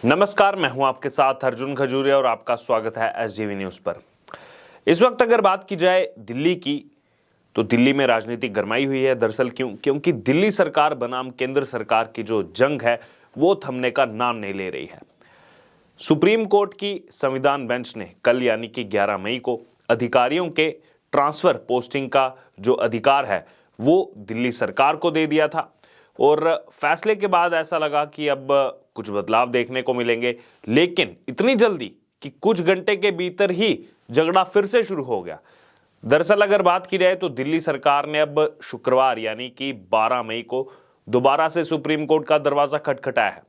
नमस्कार, मैं हूं आपके साथ अर्जुन खजूरिया और आपका स्वागत है एसजीवी न्यूज पर। इस वक्त अगर बात की जाए दिल्ली की, तो दिल्ली में राजनीति गरमाई हुई है। दरअसल क्योंकि दिल्ली सरकार बनाम केंद्र सरकार की जो जंग है वो थमने का नाम नहीं ले रही है। सुप्रीम कोर्ट की संविधान बेंच ने कल यानी कि 11 मई को अधिकारियों के ट्रांसफर पोस्टिंग का जो अधिकार है वो दिल्ली सरकार को दे दिया था और फैसले के बाद ऐसा लगा कि अब कुछ बदलाव देखने को मिलेंगे, लेकिन इतनी जल्दी कि कुछ घंटे के भीतर ही झगड़ा फिर से शुरू हो गया। दरअसल अगर बात की जाए तो दिल्ली सरकार ने अब शुक्रवार यानी कि 12 मई को दोबारा से सुप्रीम कोर्ट का दरवाजा खटखटाया है।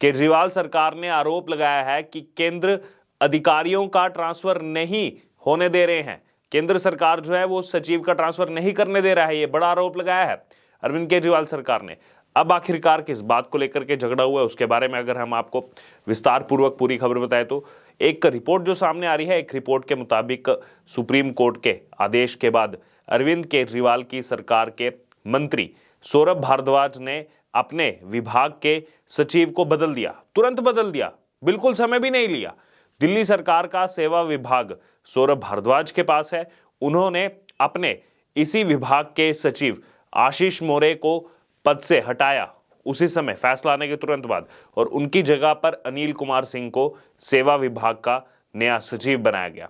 केजरीवाल सरकार ने आरोप लगाया है कि केंद्र अधिकारियों का ट्रांसफर नहीं होने दे रहे हैं। केंद्र सरकार जो है वो सचिव का ट्रांसफर नहीं करने दे रहा है, ये बड़ा आरोप लगाया है अरविंद केजरीवाल सरकार ने। अब आखिरकार किस बात को लेकर के झगड़ा हुआ है उसके बारे में अगर हम आपको विस्तार पूर्वक पूरी खबर बताएं तो एक रिपोर्ट जो सामने आ रही है, एक रिपोर्ट के मुताबिक सुप्रीम कोर्ट के आदेश के बाद अरविंद केजरीवाल की सरकार के मंत्री सौरभ भारद्वाज ने अपने विभाग के सचिव को बदल दिया, तुरंत बदल दिया, बिल्कुल समय भी नहीं लिया। दिल्ली सरकार का सेवा विभाग सौरभ भारद्वाज के पास है। उन्होंने अपने इसी विभाग के सचिव आशीष मोरे को पद से हटाया उसी समय फैसला आने के तुरंत बाद, और उनकी जगह पर अनिल कुमार सिंह को सेवा विभाग का नया सचिव बनाया गया।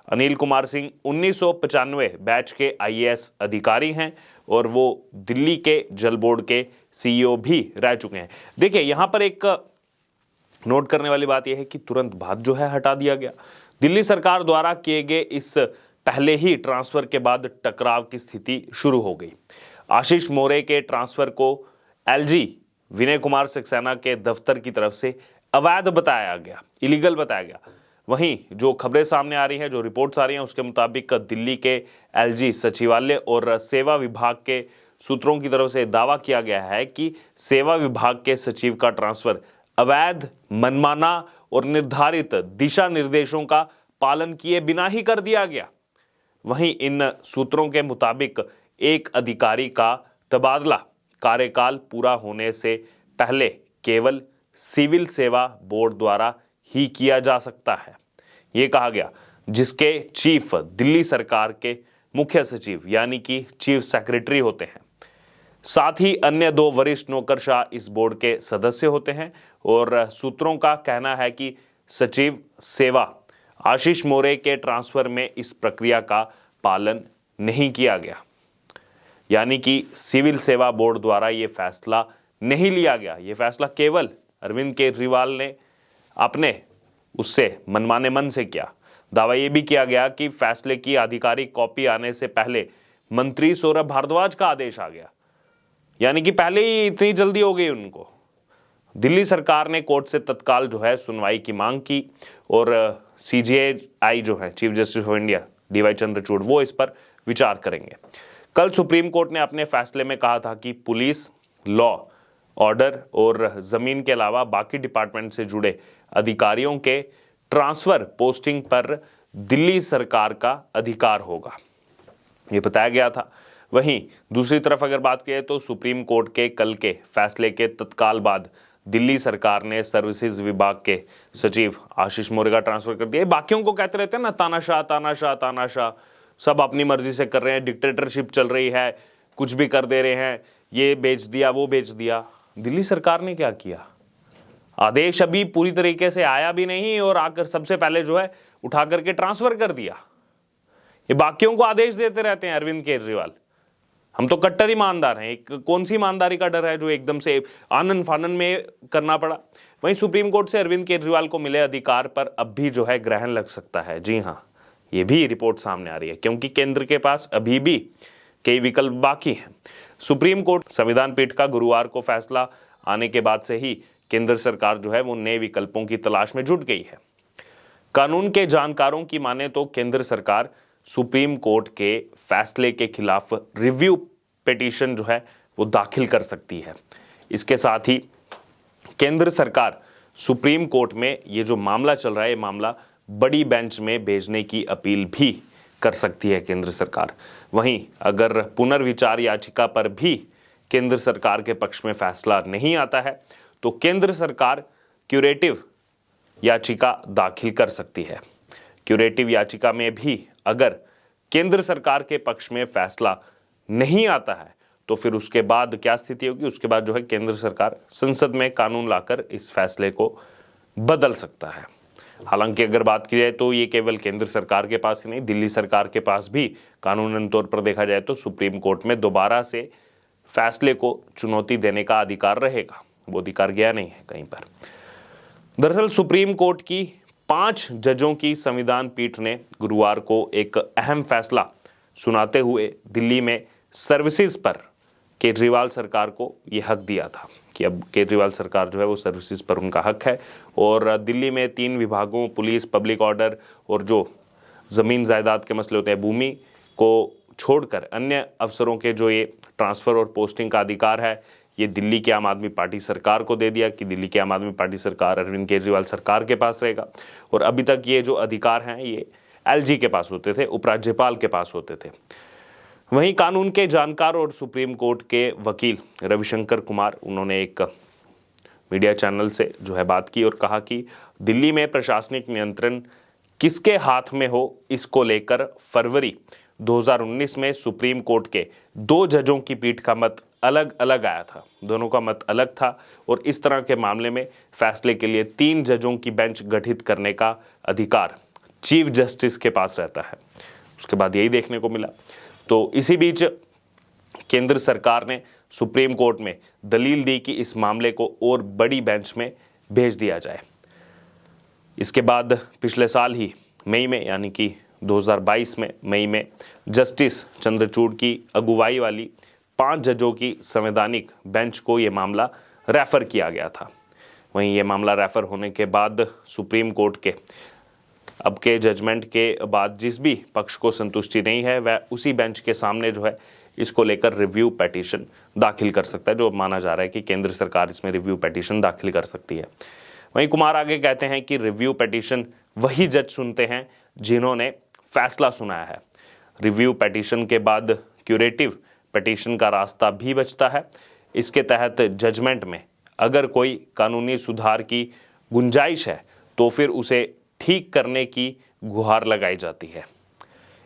अनिल कुमार सिंह 1995 बैच के आईएएस अधिकारी हैं और वो दिल्ली के जल बोर्ड के सीईओ भी रह चुके हैं। देखिए यहां पर एक नोट करने वाली बात यह है कि तुरंत बाद जो है हटा दिया गया। दिल्ली सरकार द्वारा किए गए इस पहले ही ट्रांसफर के बाद टकराव की स्थिति शुरू हो गई। आशीष मोरे के ट्रांसफर को एलजी विनय कुमार सक्सेना के दफ्तर की तरफ से अवैध बताया गया, इलीगल बताया गया। वहीं जो खबरें सामने आ रही हैं, जो रिपोर्ट्स आ रही हैं, उसके मुताबिक दिल्ली के एलजी सचिवालय और सेवा विभाग के सूत्रों की तरफ से दावा किया गया है कि सेवा विभाग के सचिव का ट्रांसफर अवैध, मनमाना और निर्धारित दिशा निर्देशों का पालन किए बिना ही कर दिया गया। वहीं इन सूत्रों के मुताबिक एक अधिकारी का तबादला कार्यकाल पूरा होने से पहले केवल सिविल सेवा बोर्ड द्वारा ही किया जा सकता है, ये कहा गया, जिसके चीफ दिल्ली सरकार के मुख्य सचिव यानी कि चीफ सेक्रेटरी होते हैं। साथ ही अन्य 2 वरिष्ठ नौकरशाह इस बोर्ड के सदस्य होते हैं और सूत्रों का कहना है कि सचिव सेवा आशीष मोरे के ट्रांसफर में इस प्रक्रिया का पालन नहीं किया गया, यानी कि सिविल सेवा बोर्ड द्वारा यह फैसला नहीं लिया गया। यह फैसला केवल अरविंद केजरीवाल ने अपने उससे मनमाने मन से किया। दावा यह भी किया गया कि फैसले की आधिकारिक कॉपी आने से पहले मंत्री सौरभ भारद्वाज का आदेश आ गया, यानी कि पहले ही इतनी जल्दी हो गई उनको। दिल्ली सरकार ने कोर्ट से तत्काल जो है सुनवाई की मांग की और सीजेआई जो है chief justice of India DY Chandrachud वो इस पर विचार करेंगे। कल सुप्रीम कोर्ट ने अपने फैसले में कहा था कि पुलिस, लॉ, ऑर्डर और जमीन के अलावा बाकी डिपार्टमेंट से जुड़े अधिकारियों के ट्रांसफर पोस्टिंग पर दिल्ली सरकार का अधिकार होगा, ये बताया गया था। वहीं दूसरी तरफ अगर बात करें तो सुप्रीम कोर्ट के कल के फैसले के तत्काल बाद दिल्ली सरकार ने सर्विसेज विभाग के सचिव आशीष मोरे का ट्रांसफर कर दिया। बाकियों को कहते रहते हैं ना, तानाशाह तानाशाह तानाशाह, सब अपनी मर्जी से कर रहे हैं, डिक्टेटरशिप चल रही है, कुछ भी कर दे रहे हैं, ये बेच दिया वो बेच दिया। दिल्ली सरकार ने क्या किया? आदेश अभी पूरी तरीके से आया भी नहीं और आकर सबसे पहले जो है उठा करके ट्रांसफर कर दिया। ये बाकियों को आदेश देते रहते हैं अरविंद केजरीवाल। हम तो कट्टर ईमानदार हैं, एक कौन सी ईमानदारी का डर है जो एकदम से आनन फानन में करना पड़ा। वहीं सुप्रीम कोर्ट से अरविंद केजरीवाल को मिले अधिकार पर अब भी जो है ग्रहण लग सकता है। जी हाँ, ये भी रिपोर्ट सामने आ रही है, क्योंकि केंद्र के पास अभी भी कई विकल्प बाकी हैं। सुप्रीम कोर्ट संविधान पीठ का गुरुवार को फैसला आने के बाद से ही केंद्र सरकार जो है वो नए विकल्पों की तलाश में जुट गई है। कानून के जानकारों की माने तो केंद्र सरकार सुप्रीम कोर्ट के फैसले के खिलाफ रिव्यू पिटीशन जो है वो दाखिल कर सकती है। इसके साथ ही केंद्र सरकार सुप्रीम कोर्ट में ये जो मामला चल रहा है, ये मामला बड़ी बेंच में भेजने की अपील भी कर सकती है केंद्र सरकार। वहीं अगर पुनर्विचार याचिका पर भी केंद्र सरकार के पक्ष में फैसला नहीं आता है तो केंद्र सरकार क्यूरेटिव याचिका दाखिल कर सकती है। क्यूरेटिव याचिका में भी अगर केंद्र सरकार के पक्ष में फैसला नहीं आता है तो फिर उसके बाद क्या स्थिति होगी? उसके बाद जो है केंद्र सरकार संसद में कानून लाकर इस फैसले को बदल सकता है। हालांकि अगर बात की जाए तो ये केवल केंद्र सरकार के पास ही नहीं, दिल्ली सरकार के पास भी कानूनन तौर पर देखा जाए तो सुप्रीम कोर्ट में दोबारा से फैसले को चुनौती देने का अधिकार रहेगा। वो अधिकार गया नहीं है कहीं पर। दरअसल सुप्रीम कोर्ट की 5 जजों की संविधान पीठ ने गुरुवार को एक अहम फैसला सुनाते हुए दिल्ली में सर्विसेज पर केजरीवाल सरकार को यह हक दिया था कि अब केजरीवाल सरकार जो है वो सर्विसेज पर उनका हक है और दिल्ली में 3 विभागों पुलिस, पब्लिक ऑर्डर और जो ज़मीन जायदाद के मसले होते हैं भूमि को छोड़कर अन्य अफसरों के जो ये ट्रांसफ़र और पोस्टिंग का अधिकार है ये दिल्ली की आम आदमी पार्टी सरकार को दे दिया कि दिल्ली की आम आदमी पार्टी सरकार अरविंद केजरीवाल सरकार के पास रहेगा। और अभी तक ये जो अधिकार हैं ये एलजी के पास होते थे, उपराज्यपाल के पास होते थे। वहीं कानून के जानकार और सुप्रीम कोर्ट के वकील रविशंकर कुमार उन्होंने एक मीडिया चैनल से जो है बात की और कहा कि दिल्ली में प्रशासनिक नियंत्रण किसके हाथ में हो इसको लेकर फरवरी 2019 में सुप्रीम कोर्ट के 2 जजों की पीठ का मत अलग अलग आया था। दोनों का मत अलग था और इस तरह के मामले में फैसले के लिए 3 जजों की बेंच गठित करने का अधिकार चीफ जस्टिस के पास रहता है। उसके बाद यही देखने को मिला। तो इसी बीच केंद्र सरकार ने सुप्रीम कोर्ट में दलील दी कि इस मामले को और बड़ी बेंच में भेज दिया जाए। इसके बाद पिछले साल ही मई में यानी कि 2022 में मई में जस्टिस चंद्रचूड़ की अगुवाई वाली 5 जजों की संवैधानिक बेंच को ये मामला रेफर किया गया था। वहीं ये मामला रेफर होने के बाद सुप्रीम कोर्ट के अब के जजमेंट के बाद जिस भी पक्ष को संतुष्टि नहीं है वह उसी बेंच के सामने जो है इसको लेकर रिव्यू पिटीशन दाखिल कर सकता है, जो माना जा रहा है कि केंद्र सरकार इसमें रिव्यू पिटीशन दाखिल कर सकती है। वहीं कुमार आगे कहते हैं कि रिव्यू पिटीशन वही जज सुनते हैं जिन्होंने फैसला सुनाया है। रिव्यू पिटीशन के बाद क्यूरेटिव पिटीशन का रास्ता भी बचता है। इसके तहत जजमेंट में अगर कोई कानूनी सुधार की गुंजाइश है तो फिर उसे ठीक करने की गुहार लगाई जाती है।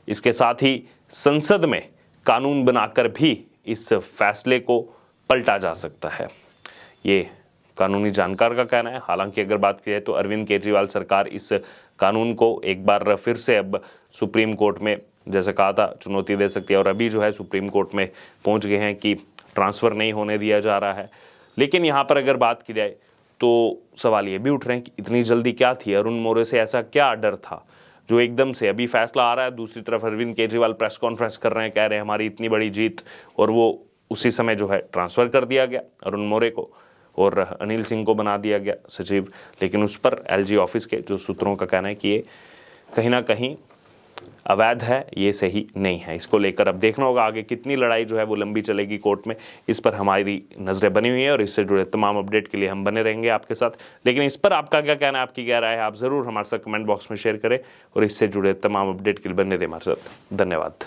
इसके साथ ही संसद में कानून बनाकर भी इस फैसले को पलटा जा सकता है, ये कानूनी जानकार का कहना है। हालांकि अगर बात की जाए तो अरविंद केजरीवाल सरकार इस कानून को एक बार फिर से अब सुप्रीम कोर्ट में जैसे कहा था चुनौती दे सकती है और अभी जो है सुप्रीम कोर्ट में पहुंच गए हैं कि ट्रांसफ़र नहीं होने दिया जा रहा है। लेकिन यहाँ पर अगर बात की जाए तो सवाल ये भी उठ रहे हैं कि इतनी जल्दी क्या थी, अरुण मोरे से ऐसा क्या डर था जो एकदम से अभी फैसला आ रहा है, दूसरी तरफ अरविंद केजरीवाल प्रेस कॉन्फ्रेंस कर रहे हैं, कह रहे हैं हमारी इतनी बड़ी जीत, और वो उसी समय जो है ट्रांसफ़र कर दिया गया अरुण मोरे को और अनिल सिंह को बना दिया गया सचिव। लेकिन उस पर एलजी ऑफिस के जो सूत्रों का कहना है कि ये कहीं ना कहीं अवैध है, ये सही नहीं है। इसको लेकर अब देखना होगा आगे कितनी लड़ाई जो है वो लंबी चलेगी कोर्ट में। इस पर हमारी नज़रें बनी हुई है और इससे जुड़े तमाम अपडेट के लिए हम बने रहेंगे आपके साथ। लेकिन इस पर आपका क्या कहना है, आपकी क्या राय है, आप ज़रूर हमारे साथ कमेंट बॉक्स में शेयर करें और इससे जुड़े तमाम अपडेट के लिए बने रहे हमारे साथ। धन्यवाद।